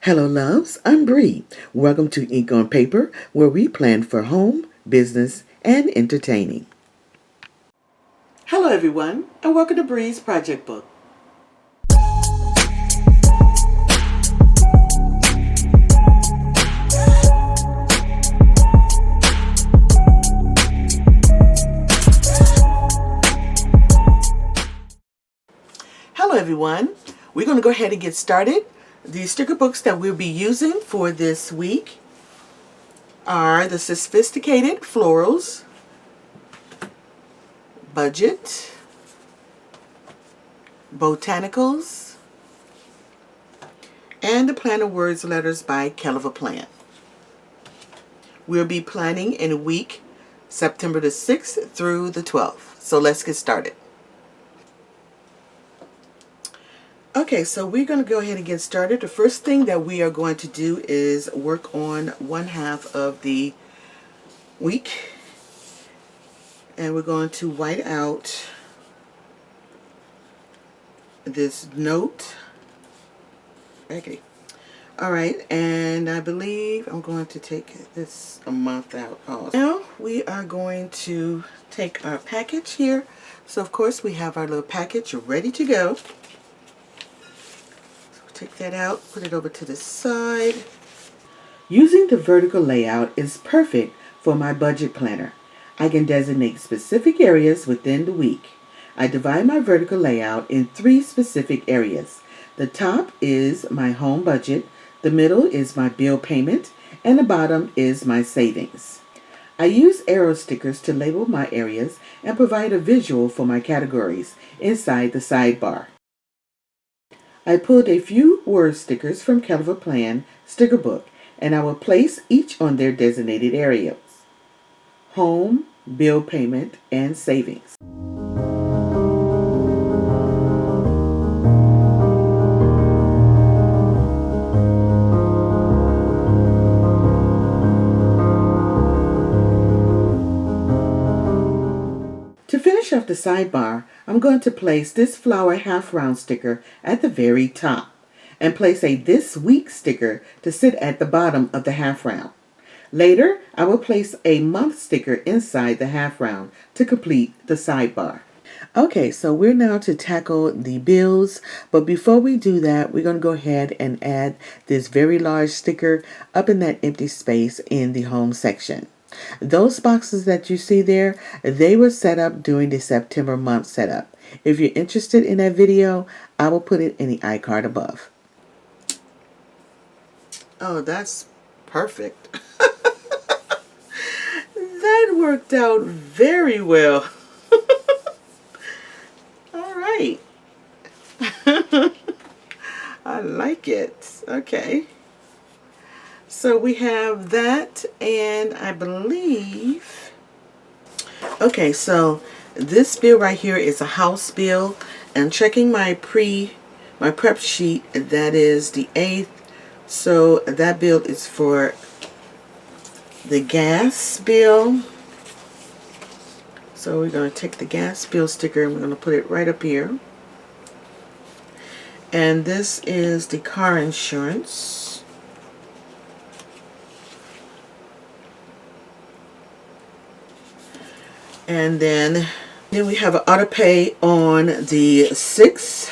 Hello, loves. I'm Bree. Welcome to Ink on Paper, where we plan for home, business, and entertaining. Hello, everyone, and welcome to Bree's Project Book. Hello, everyone. We're going to go ahead and get started. The sticker books that we'll be using for this week are the Sophisticated Florals, Budget, Botanicals, and the Planner Words Letters by Kellofaplan. We'll be planning in week September the 6th through the 12th. So let's get started. Okay, so we're going to go ahead and get started. The first thing that we are going to do is work on one half of the week. And we're going to white out this note. Okay. Alright, and I believe I'm going to take this a month out also. Now we are going to take our package here. So of course we have our little package ready to go. Take that out, put it over to the side. Using the vertical layout is perfect for my budget planner. I can designate specific areas within the week. I divide my vertical layout in 3 specific areas. The top is my home budget, the middle is my bill payment, and the bottom is my savings. I use arrow stickers to label my areas and provide a visual for my categories inside the sidebar. I pulled a few word stickers from Kellofaplan sticker book, and I will place each on their designated areas: home, bill payment, and savings. To finish off the sidebar, I'm going to place this flower half-round sticker at the very top and place a This Week sticker to sit at the bottom of the half-round. Later, I will place a month sticker inside the half-round to complete the sidebar. Okay, so we're now to tackle the bills, but before we do that, we're going to go ahead and add this very large sticker up in that empty space in the home section. Those boxes that you see there, they were set up during the September month setup. If you're interested in that video, I will put it in the iCard above. Oh, that's perfect. That worked out very well. All right. I like it. Okay. So we have that, and I believe, okay, so this bill right here is a house bill, and checking my prep sheet, that is the 8th, so that bill is for the gas bill. So we're going to take the gas bill sticker and we're going to put it right up here. And this is the car insurance. And then we have an auto pay on the 6th.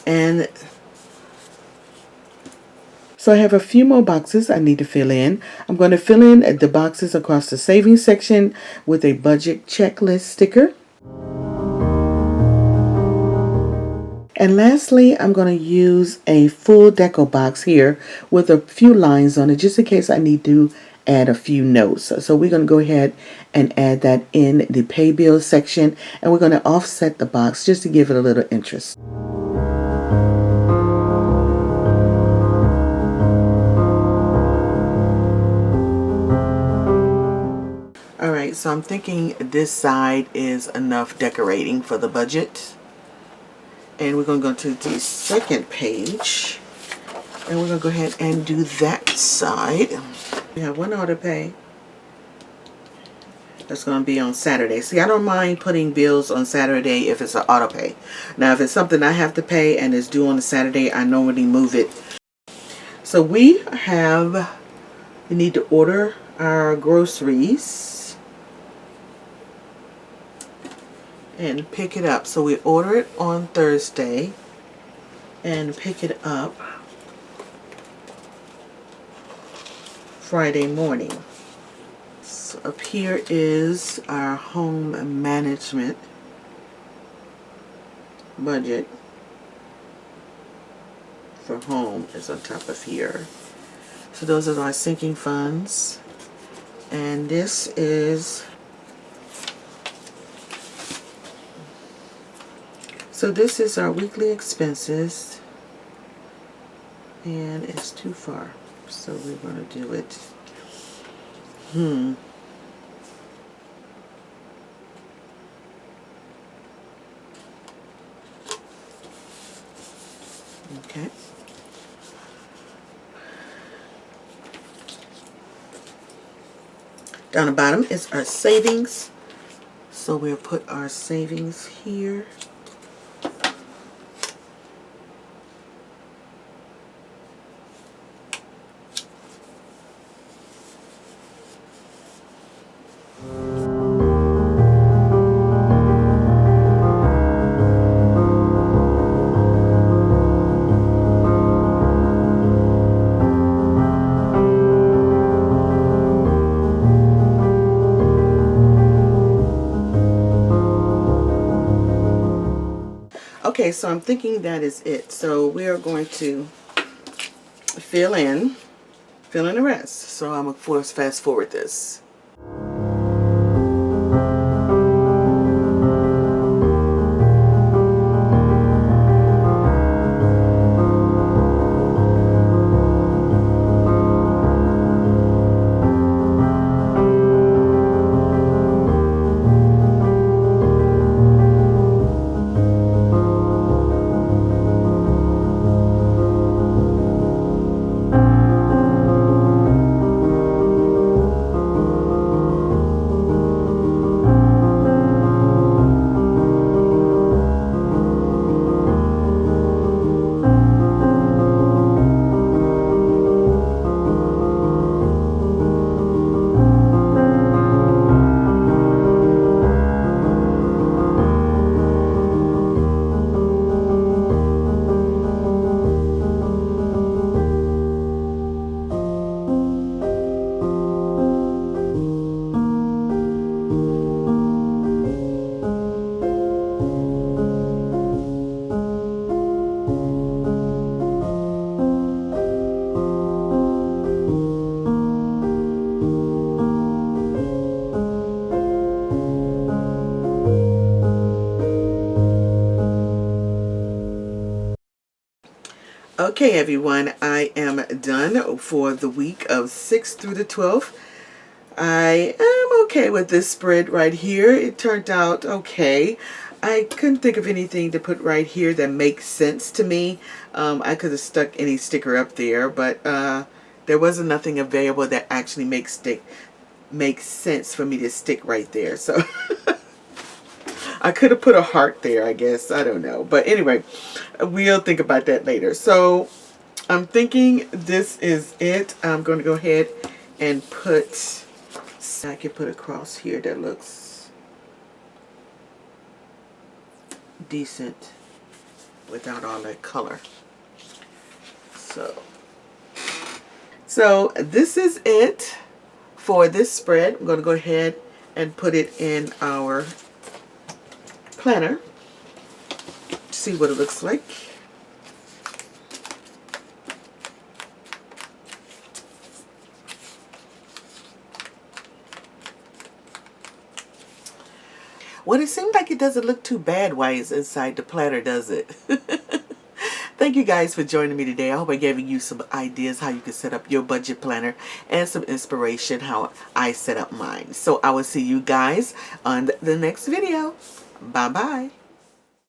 And so I have a few more boxes I need to fill in. I'm going to fill in the boxes across the savings section with a budget checklist sticker. And lastly, I'm going to use a full deco box here with a few lines on it just in case I need to add a few notes. So we're going to go ahead and add that in the pay bill section, and we're going to offset the box just to give it a little interest. Alright, so I'm thinking this side is enough decorating for the budget. And we're going to go to the second page, and we're going to go ahead and do that side. We have one auto pay, That's going to be on Saturday. See, I don't mind putting bills on Saturday if it's an auto pay. Now, if it's something I have to pay and it's due on a Saturday, I normally move it. So we need to order our groceries and pick it up. So we order it on Thursday and pick it up Friday morning. So up here is our home management budget for home is on top of here. So those are our sinking funds. And this is, so this is our weekly expenses. And it's too far. So we're going to do it. Okay. Down the bottom is our savings. So we'll put our savings here. Okay, so I'm thinking that is it. So we are going to fill in the rest. So I'm going to fast forward this. Okay, everyone, I am done for the week of 6th through the 12th. I am okay with this spread right here. It turned out okay. I couldn't think of anything to put right here that makes sense to me. I could have stuck any sticker up there, but there wasn't nothing available that actually makes sense for me to stick right there. So I could have put a heart there, I guess. I don't know. But anyway, we'll think about that later. So I'm thinking this is it. I'm going to go ahead and put, I can put a cross here that looks decent without all that color. So this is it for this spread. I'm going to go ahead and put it in our planner, see what it looks like. Well, it seems like it doesn't look too bad while it's inside the planner, does it? Thank you guys for joining me today. I hope I gave you some ideas how you can set up your budget planner and some inspiration how I set up mine. So I will see you guys on the next video. Bye-bye.